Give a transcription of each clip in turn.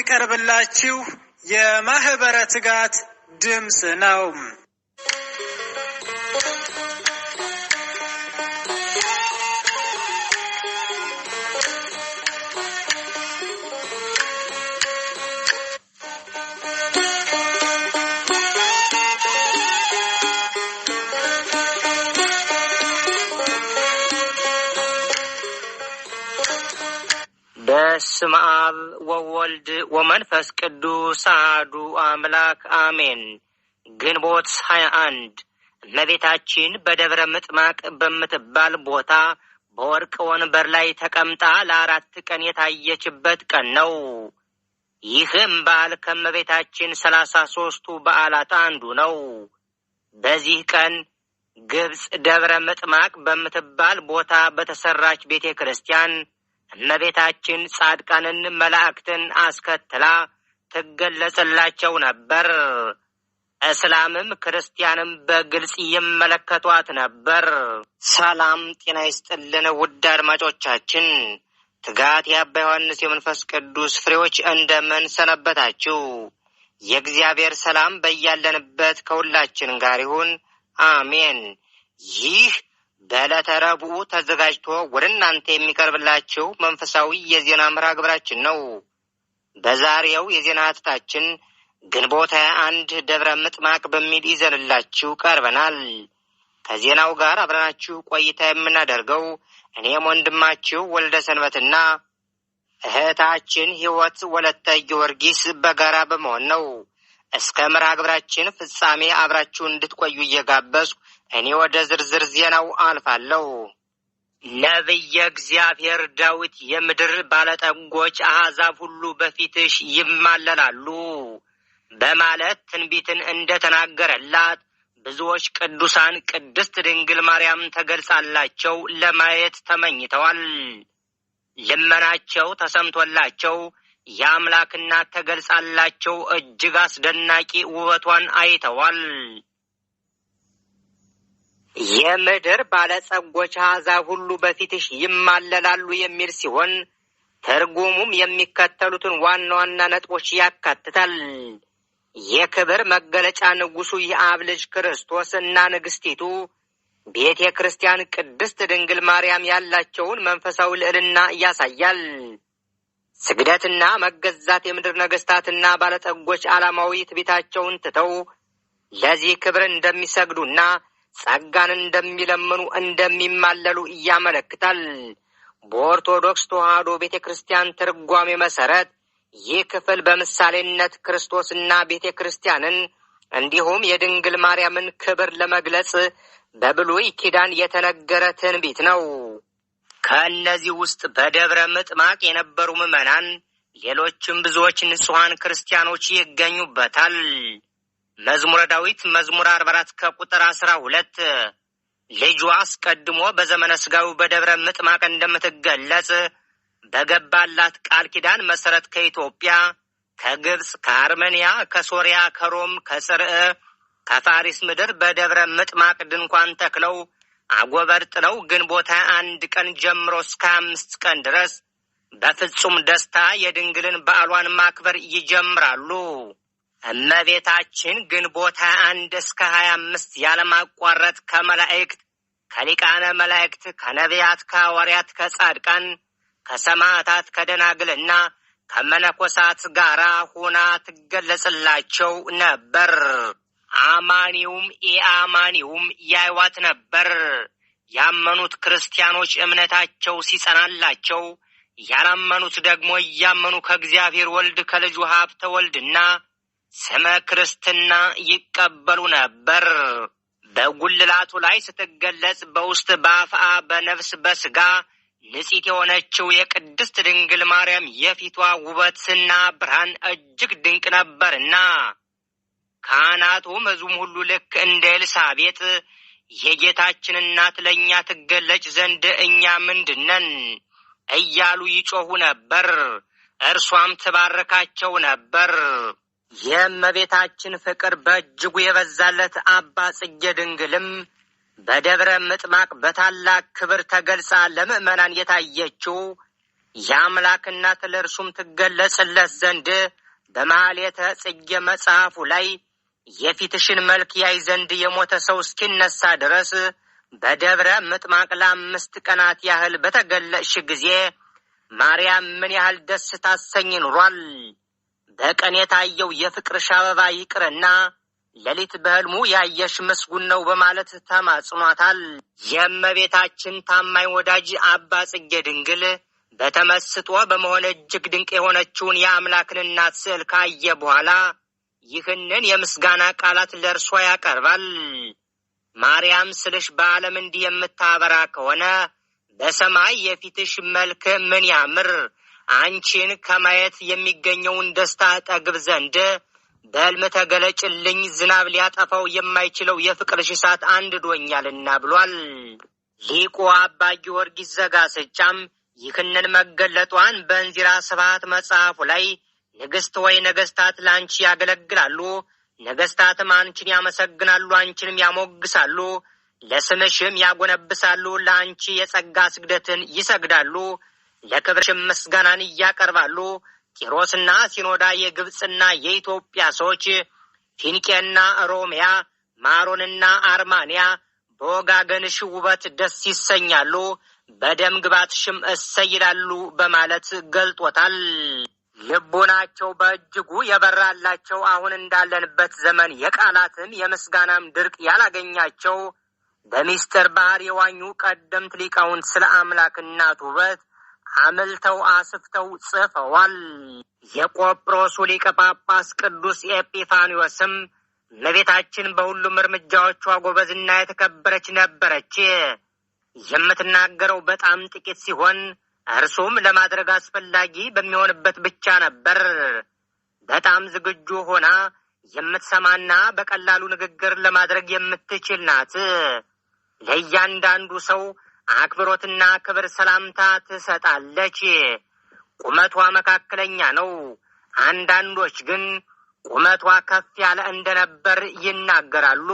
የሚቀርብላችሁ የማህበረ ትጋት ድምጽ ነው። በስመ አብ ወወልድ ወመንፈስ ቅዱስ አሐዱ አምላክ አሜን። ግንቦት 21 እመቤታችን በደብረ ምጥማቅ በምትባል ቦታ በወርቅ ወንበር ላይ ተቀምጣ ለ4 ቀን የታየችበት ቀን ነው። ይህም በዓል ከእመቤታችን 33ቱ በዓላት አንዱ ነው። በዚህ ቀን ግብጽ ደብረ ምጥማቅ በምትባል ቦታ በተሰራች ቤተ ክርስቲያን እመቤታችን ጻድቃንን መላእክትን አስከትላ ትገለጽላቸው ነበር። እስላምም ክርስቲያንም በግልጽ ይመለከቷት ነበር። ሰላም ጤና ይስጥልን ውድ አድማጮቻችን፣ ትጋት የአባ ዮሐንስ የመንፈስ ቅዱስ ፍሬዎች እንደምን ሰነበታችሁ? የእግዚአብሔር ሰላም በያለንበት ከሁላችን ጋር ይሁን፣ አሜን። ይህ በዕለተ ረቡዕ ተዘጋጅቶ ወደ እናንተ የሚቀርብላችሁ መንፈሳዊ የዜና መርሃ ግብራችን ነው። በዛሬው የዜና ሀተታችን ግንቦት 21 ደብረ ምጥማቅ በሚል ይዘንላችሁ ቀርበናል። ከዜናው ጋር አብረናችሁ ቆይታ የምናደርገው እኔም ወንድማችሁ ወልደ ሰንበትና እህታችን ሕይወት ወለተ ጊዮርጊስ በጋራ በመሆን ነው። እስከ መርሃ ግብራችን ፍጻሜ አብራችሁ እንድትቆዩ እየጋበዝኩ እኔ ወደ ዝርዝር ዜናው አልፋለሁ። ነቢየ እግዚአብሔር ዳዊት የምድር ባለጠጎች አሕዛብ ሁሉ በፊትሽ ይማለላሉ በማለት ትንቢትን እንደተናገረላት ብዙዎች ቅዱሳን ቅድስት ድንግል ማርያም ተገልጻላቸው ለማየት ተመኝተዋል። ልመናቸው ተሰምቶላቸው የአምላክ እናት ተገልጻላቸው እጅግ አስደናቂ ውበቷን አይተዋል። የምድር ባለጸጎች አሕዛብ ሁሉ በፊትሽ ይማለላሉ የሚል ሲሆን ትርጉሙም የሚከተሉትን ዋና ዋና ነጥቦች ያካትታል። የክብር መገለጫ ንጉሡ የአብ ልጅ ክርስቶስ እና ንግሥቲቱ ቤተ ክርስቲያን ቅድስት ድንግል ማርያም ያላቸውን መንፈሳዊ ልዕልና ያሳያል። ስግደትና መገዛት የምድር ነገሥታትና ባለጠጎች ዓላማዊ ትዕቢታቸውን ትተው ለዚህ ክብር እንደሚሰግዱና ጸጋን እንደሚለምኑ እንደሚማለሉ ያመለክታል። በኦርቶዶክስ ተዋሕዶ ቤተ ክርስቲያን ትርጓሜ መሠረት ይህ ክፍል በምሳሌነት ክርስቶስና ቤተ ክርስቲያንን እንዲሁም የድንግል ማርያምን ክብር ለመግለጽ በብሉይ ኪዳን የተነገረ ትንቢት ነው። ከእነዚህ ውስጥ በደብረ ምጥማቅ የነበሩ ምዕመናን፣ ሌሎችም ብዙዎች ንጹሐን ክርስቲያኖች ይገኙበታል። መዝሙረ ዳዊት መዝሙር 44 ከቁጥር 12 ልጇ አስቀድሞ በዘመነ ሥጋው በደብረ ምጥማቅ እንደምትገለጽ በገባላት ቃል ኪዳን መሠረት ከኢትዮጵያ፣ ከግብጽ፣ ከአርሜንያ፣ ከሶሪያ፣ ከሮም፣ ከጽርዕ፣ ከፋሪስ ምድር በደብረ ምጥማቅ ድንኳን ተክለው አጎበር ጥለው ግንቦት 21 ቀን ጀምሮ እስከ 5 ቀን ድረስ በፍጹም ደስታ የድንግልን በዓሏን ማክበር ይጀምራሉ። እመቤታችን ግንቦት 21 እስከ 25 ያለማቋረጥ ከመላእክት፣ ከሊቃነ መላእክት፣ ከነቢያት፣ ከሐዋርያት፣ ከጻድቃን፣ ከሰማዕታት፣ ከደናግልና ከመነኮሳት ጋራ ሆና ትገለጽላቸው ነበር። አማኒውም ኢአማኒውም ያዩዋት ነበር። ያመኑት ክርስቲያኖች እምነታቸው ሲጸናላቸው፣ ያላመኑት ደግሞ እያመኑ ከእግዚአብሔር ወልድ ከልጁ ሀብተ ወልድና ስመ ክርስትና ይቀበሉ ነበር። በጉልላቱ ላይ ስትገለጽ በውስጥ በአፍአ በነፍስ በሥጋ ንጽሕት የሆነችው የቅድስት ድንግል ማርያም የፊቷ ውበትና ብርሃን እጅግ ድንቅ ነበርና ካህናቱ ሕዝቡም ሁሉ ልክ እንደ ኤልሳቤጥ የጌታችን እናት ለእኛ ትገለጭ ዘንድ እኛ ምንድነን እያሉ ይጮኹ ነበር። እርሷም ትባርካቸው ነበር። የእመቤታችን ፍቅር በእጅጉ የበዛለት አባ ጽጌ ድንግልም በደብረ ምጥማቅ በታላቅ ክብር ተገልጻ ለምእመናን የታየችው የአምላክ እናት ለእርሱም ትገለጽለት ዘንድ በማኅሌተ ጽጌ መጽሐፉ ላይ የፊትሽን መልክ ያይ ዘንድ የሞተ ሰው እስኪነሳ ድረስ በደብረ ምጥማቅ ለ5 ቀናት ያህል በተገለጽሽ ጊዜ ማርያም ምን ያህል ደስ ታሰኝ ኑሯል። በቀን የታየው የፍቅርሽ አበባ ይቅርና ሌሊት በሕልሙ ያየሽ ምስጉን ነው በማለት ተማጽኗታል። የእመቤታችን ታማኝ ወዳጅ አባ ጽጌ ድንግል በተመስጦ በመሆን እጅግ ድንቅ የሆነችውን የአምላክን እናት ስዕል ካየ በኋላ ይህንን የምስጋና ቃላት ለእርሷ ያቀርባል። ማርያም ስልሽ በዓለም እንዲህ የምታበራ ከሆነ በሰማይ የፊትሽ መልክ ምን ያምር! አንቺን ከማየት የሚገኘውን ደስታ ጠግብ ዘንድ በሕልም ተገለጭልኝ፣ ዝናብ ሊያጠፋው የማይችለው የፍቅርሽ እሳት አንድዶኛልና ብሏል። ሊቁ አባ ጊዮርጊስ ዘጋስጫም ይህንን መገለጧን በእንዚራ ስብሐት መጽሐፉ ላይ ንግሥት ወይ ነገሥታት ለአንቺ ያገለግላሉ፣ ነገሥታትም አንቺን ያመሰግናሉ፣ አንቺንም ያሞግሳሉ፣ ለስምሽም ያጎነብሳሉ፣ ለአንቺ የጸጋ ስግደትን ይሰግዳሉ፣ ለክብርሽም ምስጋናን እያቀርባሉ። ጢሮስና ሲኖዳ፣ የግብፅና የኢትዮጵያ ሰዎች፣ ፊንቄና ሮሚያ፣ ማሮንና አርማንያ በወጋገንሽ ውበት ደስ ይሰኛሉ፣ በደም ግባትሽም እሰይ ይላሉ በማለት ገልጦታል። ልቡናቸው በእጅጉ የበራላቸው አሁን እንዳለንበት ዘመን የቃላትም የምስጋናም ድርቅ ያላገኛቸው በሚስጥር ባህር የዋኙ ቀደምት ሊቃውንት ስለ አምላክ እናት ውበት አምልተው አስፍተው ጽፈዋል። የቆጵሮሱ ሊቀ ጳጳስ ቅዱስ ኤጲፋንዮስም እመቤታችን በሁሉም እርምጃዎቿ ጎበዝና የተከበረች ነበረች። የምትናገረው በጣም ጥቂት ሲሆን እርሱም ለማድረግ አስፈላጊ በሚሆንበት ብቻ ነበር። በጣም ዝግጁ ሆና የምትሰማና በቀላሉ ንግግር ለማድረግ የምትችል ናት። ለእያንዳንዱ ሰው አክብሮትና ክብር ሰላምታ ትሰጣለች። ቁመቷ መካከለኛ ነው። አንዳንዶች ግን ቁመቷ ከፍ ያለ እንደነበር ይናገራሉ።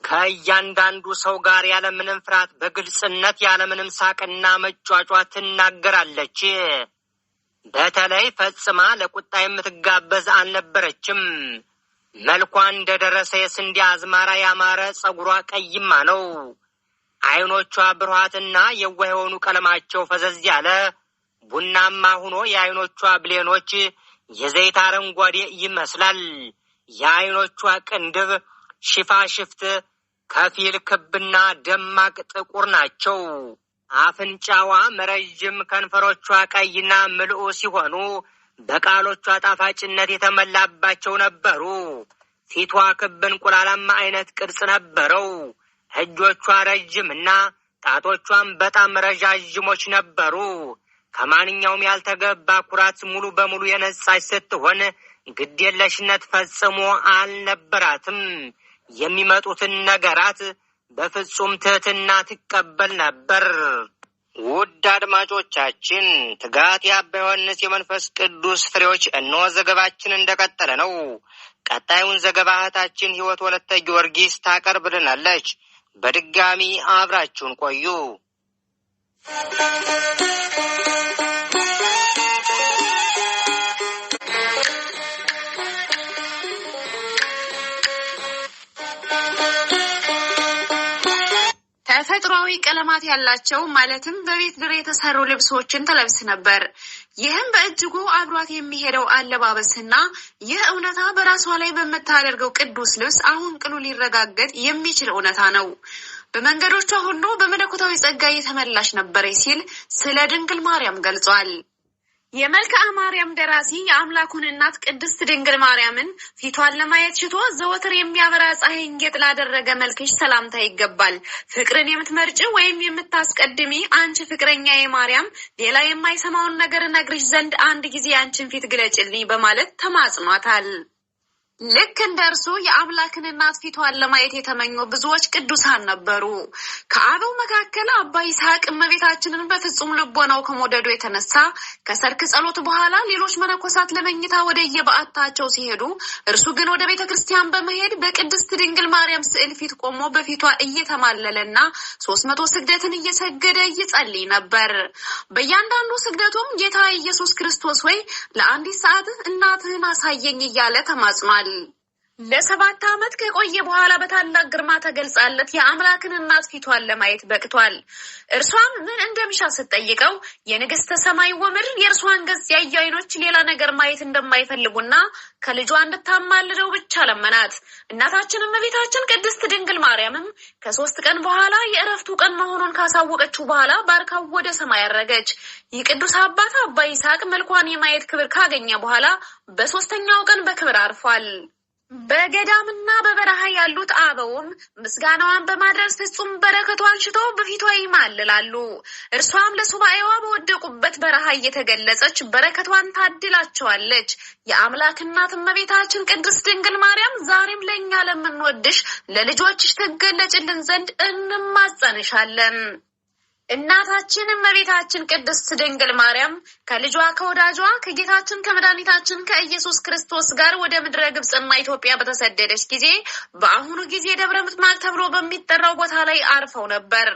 ከእያንዳንዱ ሰው ጋር ያለምንም ፍርሃት በግልጽነት ያለምንም ሳቅና መጫጫ ትናገራለች። በተለይ ፈጽማ ለቁጣ የምትጋበዝ አልነበረችም። መልኳ እንደደረሰ የስንዴ አዝመራ ያማረ፣ ጸጉሯ ቀይማ ነው። ዓይኖቿ ብሩሃትና የዋህ የሆኑ፣ ቀለማቸው ፈዘዝ ያለ ቡናማ ሆኖ የዓይኖቿ ብሌኖች የዘይት አረንጓዴ ይመስላል። የዓይኖቿ ቅንድብ ሽፋሽፍት ከፊል ክብና ደማቅ ጥቁር ናቸው። አፍንጫዋ ረዥም፣ ከንፈሮቿ ቀይና ምልኡ ሲሆኑ በቃሎቿ ጣፋጭነት የተመላባቸው ነበሩ። ፊቷ ክብ እንቁላላማ አይነት ቅርጽ ነበረው። እጆቿ ረዥምና ጣቶቿም በጣም ረዣዥሞች ነበሩ። ከማንኛውም ያልተገባ ኩራት ሙሉ በሙሉ የነጻች ስትሆን ግዴለሽነት ፈጽሞ አልነበራትም። የሚመጡትን ነገራት በፍጹም ትህትና ትቀበል ነበር። ውድ አድማጮቻችን፣ ትጋት የአባ ዮሐንስ የመንፈስ ቅዱስ ፍሬዎች እነሆ ዘገባችን እንደቀጠለ ነው። ቀጣዩን ዘገባ እህታችን ሕይወት ወለተ ጊዮርጊስ ታቀርብልናለች። በድጋሚ አብራችሁን ቆዩ። ተፈጥሯዊ ቀለማት ያላቸው ማለትም በቤት ድር የተሰሩ ልብሶችን ተለብስ ነበር። ይህም በእጅጉ አብሯት የሚሄደው አለባበስና ይህ እውነታ በራሷ ላይ በመታደርገው ቅዱስ ልብስ አሁን ቅሉ ሊረጋገጥ የሚችል እውነታ ነው። በመንገዶቿ ሁሉ በመለኮታዊ ጸጋ የተመላሽ ነበረች ሲል ስለ ድንግል ማርያም ገልጿል። የመልክዓ ማርያም ደራሲ የአምላኩን እናት ቅድስት ድንግል ማርያምን ፊቷን ለማየት ሽቶ ዘወትር የሚያበራ ፀሐይን ጌጥ ላደረገ መልክሽ ሰላምታ ይገባል። ፍቅርን የምትመርጭ ወይም የምታስቀድሚ አንቺ ፍቅረኛ የማርያም ሌላ የማይሰማውን ነገር ነግርሽ ዘንድ አንድ ጊዜ አንቺን ፊት ግለጭልኝ በማለት ተማጽኗታል። ልክ እንደርሱ የአምላክን እናት ፊቷን ለማየት የተመኙ ብዙዎች ቅዱሳን ነበሩ። ከአበው መካከል አባ ይስሐቅ እመቤታችንን በፍጹም ልቦናው ከመውደዱ የተነሳ ከሰርክ ጸሎት በኋላ ሌሎች መነኮሳት ለመኝታ ወደ የበዓታቸው ሲሄዱ እርሱ ግን ወደ ቤተ ክርስቲያን በመሄድ በቅድስት ድንግል ማርያም ስዕል ፊት ቆሞ በፊቷ እየተማለለና 300 ስግደትን እየሰገደ ይጸልይ ነበር። በእያንዳንዱ ስግደቱም ጌታ ኢየሱስ ክርስቶስ ሆይ ለአንዲት ሰዓት እናትህን አሳየኝ እያለ ተማጽኗል። ለ7 ዓመት ከቆየ በኋላ በታላቅ ግርማ ተገልጻለት የአምላክን እናት ፊቷን ለማየት በቅቷል። እርሷም ምን እንደምሻ ስትጠይቀው የንግስተ ሰማይ ወምድር የእርሷን ገጽ ያዩ ዓይኖች ሌላ ነገር ማየት እንደማይፈልጉና ከልጇ እንድታማልደው ብቻ ለመናት። እናታችን እመቤታችን ቅድስት ድንግል ማርያምም ከ3 ቀን በኋላ የእረፍቱ ቀን መሆኑን ካሳወቀችው በኋላ ባርካው ወደ ሰማይ አረገች። የቅዱስ አባት አባ ይስሐቅ መልኳን የማየት ክብር ካገኘ በኋላ በ3ኛው ቀን በክብር አርፏል። በገዳምና በበረሃ ያሉት አበውም ምስጋናዋን በማድረስ ፍጹም በረከቷን ሽተው በፊቷ ይማልላሉ። እርሷም ለሱባኤዋ በወደቁበት በረሃ እየተገለጸች በረከቷን ታድላቸዋለች። የአምላክ እናት እመቤታችን ቅድስት ድንግል ማርያም ዛሬም ለእኛ ለምንወድሽ ለልጆችሽ ትገለጭልን ዘንድ እንማጸንሻለን። እናታችን እመቤታችን ቅድስት ድንግል ማርያም ከልጇ ከወዳጇ ከጌታችን ከመድኃኒታችን ከኢየሱስ ክርስቶስ ጋር ወደ ምድረ ግብጽና ኢትዮጵያ በተሰደደች ጊዜ በአሁኑ ጊዜ ደብረ ምጥማቅ ተብሎ በሚጠራው ቦታ ላይ አርፈው ነበር።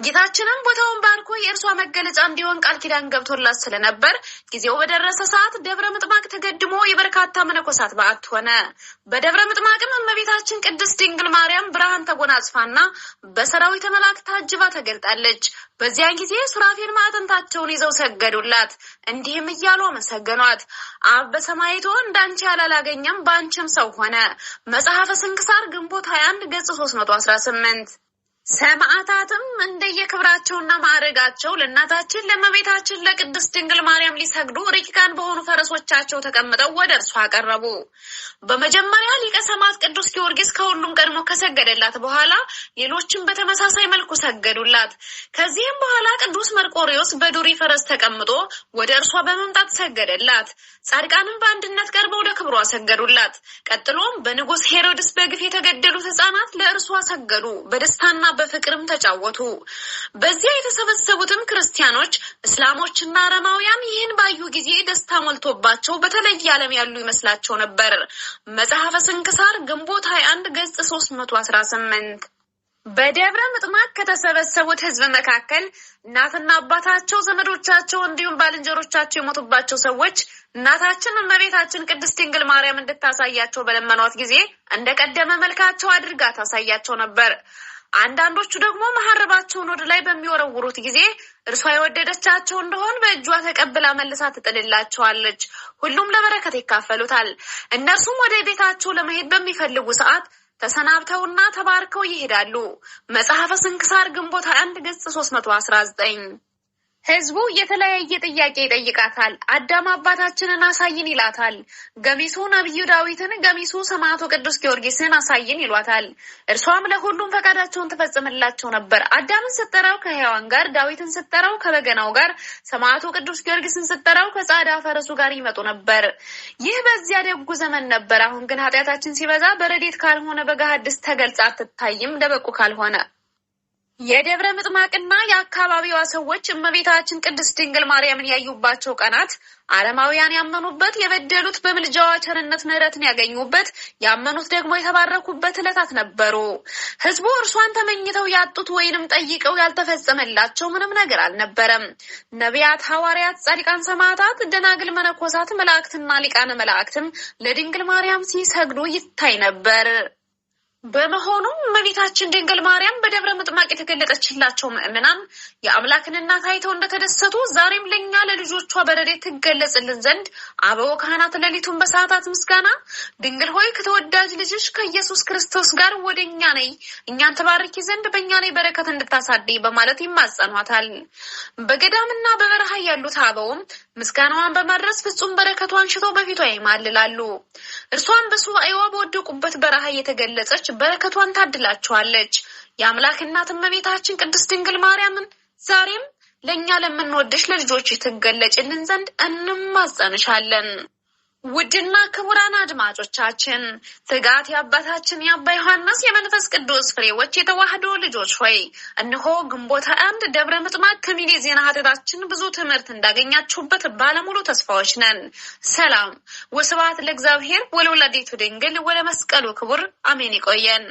ጌታችንም ቦታውን ባርኮ የእርሷ መገለጫ እንዲሆን ቃል ኪዳን ገብቶላት ስለነበር ጊዜው በደረሰ ሰዓት ደብረ ምጥማቅ ተገድሞ የበርካታ መነኮሳት በዓት ሆነ። በደብረ ምጥማቅም እመቤታችን ቅድስት ድንግል ማርያም ብርሃን ተጎናጽፋና በሰራዊተ መላእክት ታጅባ ተገልጣለች። በዚያን ጊዜ ሱራፌል ማዕጠንታቸውን ይዘው ሰገዱላት፣ እንዲህም እያሉ አመሰገኗት። አብ በሰማይቶ እንዳንቺ ያላላገኘም በአንቺም ሰው ሆነ። መጽሐፈ ስንክሳር ግንቦት 21 ገጽ 318። ሰማዕታትም እንደየክብራቸውና ማዕረጋቸው ለእናታችን ለእመቤታችን ለቅድስት ድንግል ማርያም ሊሰግዱ ረቂቃን በሆኑ ፈረሶቻቸው ተቀምጠው ወደ እርሷ አቀረቡ። በመጀመሪያ ሊቀ ሰማዕት ቅዱስ ጊዮርጊስ ከሁሉም ቀድሞ ከሰገደላት በኋላ ሌሎችም በተመሳሳይ መልኩ ሰገዱላት። ከዚህም በኋላ ቅዱስ መርቆሪዎስ በዱሪ ፈረስ ተቀምጦ ወደ እርሷ በመምጣት ሰገደላት። ጻድቃንም በአንድነት ቀርበው ለክብሯ ሰገዱላት። ቀጥሎም በንጉሥ ሄሮድስ በግፍ የተገደሉት ሕፃናት ለእርሷ ሰገዱ፣ በደስታና በፍቅርም ተጫወቱ። በዚያ የተሰበሰቡትም ክርስቲያኖች፣ እስላሞችና አረማውያን ይህን ባዩ ጊዜ ደስታ ሞልቶባቸው በተለየ ዓለም ያሉ ይመስላቸው ነበር። መጽሐፈ ስንክሳር ግንቦት 21 ገጽ 318። በደብረ ምጥማቅ ከተሰበሰቡት ሕዝብ መካከል እናትና አባታቸው፣ ዘመዶቻቸው እንዲሁም ባልንጀሮቻቸው የሞቱባቸው ሰዎች እናታችን እመቤታችን ቅድስት ድንግል ማርያም እንድታሳያቸው በለመኗት ጊዜ እንደቀደመ መልካቸው አድርጋ ታሳያቸው ነበር። አንዳንዶቹ ደግሞ መሐረባቸውን ወደ ላይ በሚወረውሩት ጊዜ እርሷ የወደደቻቸው እንደሆን በእጇ ተቀብላ መልሳ ትጥልላቸዋለች። ሁሉም ለበረከት ይካፈሉታል። እነርሱም ወደ ቤታቸው ለመሄድ በሚፈልጉ ሰዓት ተሰናብተውና ተባርከው ይሄዳሉ። መጽሐፈ ስንክሳር ግንቦት 21 ገጽ 319። ህዝቡ የተለያየ ጥያቄ ይጠይቃታል። አዳም አባታችንን አሳይን ይላታል። ገሚሱ ነብዩ ዳዊትን፣ ገሚሱ ሰማዕቱ ቅዱስ ጊዮርጊስን አሳይን ይሏታል። እርሷም ለሁሉም ፈቃዳቸውን ትፈጽምላቸው ነበር። አዳምን ስትጠራው ከሕያዋን ጋር፣ ዳዊትን ስትጠራው ከበገናው ጋር፣ ሰማዕቱ ቅዱስ ጊዮርጊስን ስትጠራው ከጻዕዳ ፈረሱ ጋር ይመጡ ነበር። ይህ በዚያ ደጉ ዘመን ነበር። አሁን ግን ኃጢአታችን ሲበዛ በረዴት ካልሆነ በገሃድስ ተገልጻ አትታይም፣ ደበቁ ካልሆነ። የደብረ ምጥማቅና የአካባቢዋ ሰዎች እመቤታችን ቅድስት ድንግል ማርያምን ያዩባቸው ቀናት አረማውያን ያመኑበት፣ የበደሉት በምልጃዋ ቸርነት ምሕረትን ያገኙበት፣ ያመኑት ደግሞ የተባረኩበት ዕለታት ነበሩ። ህዝቡ እርሷን ተመኝተው ያጡት ወይንም ጠይቀው ያልተፈጸመላቸው ምንም ነገር አልነበረም። ነቢያት፣ ሐዋርያት፣ ጻድቃን፣ ሰማዕታት፣ ደናግል፣ መነኮሳት፣ መላእክትና ሊቃነ መላእክትም ለድንግል ማርያም ሲሰግዱ ይታይ ነበር። በመሆኑም እመቤታችን ድንግል ማርያም በደብረ ምጥማቅ የተገለጠችላቸው ምእመናን የአምላክን እናት አይተው እንደተደሰቱ ዛሬም ለኛ ለልጆቿ በረድኤት ትገለጽልን ዘንድ አበው ካህናት ሌሊቱን በሰዓታት ምስጋና ድንግል ሆይ ከተወዳጅ ልጅሽ ከኢየሱስ ክርስቶስ ጋር ወደኛ ነይ፣ እኛን ተባርኪ ዘንድ በእኛ ላይ በረከት እንድታሳድይ በማለት ይማጸኗታል። በገዳምና በበረሃ ያሉት አበውም ምስጋናዋን በማድረስ ፍጹም በረከቷን ሽተው በፊቷ ይማልላሉ። እርሷን በሱባኤዋ በወደቁበት በረሃ እየተገለጸች በረከቷን ታድላቸዋለች። የአምላክ እናት እመቤታችን ቅድስት ድንግል ማርያምን ዛሬም ለኛ ለምንወድሽ ለልጆች ትገለጭልን ዘንድ እንማጸንሻለን። ውድና ክቡራን አድማጮቻችን ትጋት የአባታችን የአባ ዮሐንስ የመንፈስ ቅዱስ ፍሬዎች የተዋህዶ ልጆች ሆይ እነሆ ግንቦት 1 ደብረ ምጥማቅ ከሚሌ ዜና ሀተታችን ብዙ ትምህርት እንዳገኛችሁበት ባለሙሉ ተስፋዎች ነን። ሰላም ወስብሐት ለእግዚአብሔር ወለወላዲቱ ድንግል ወለመስቀሉ ክቡር አሜን። ይቆየን።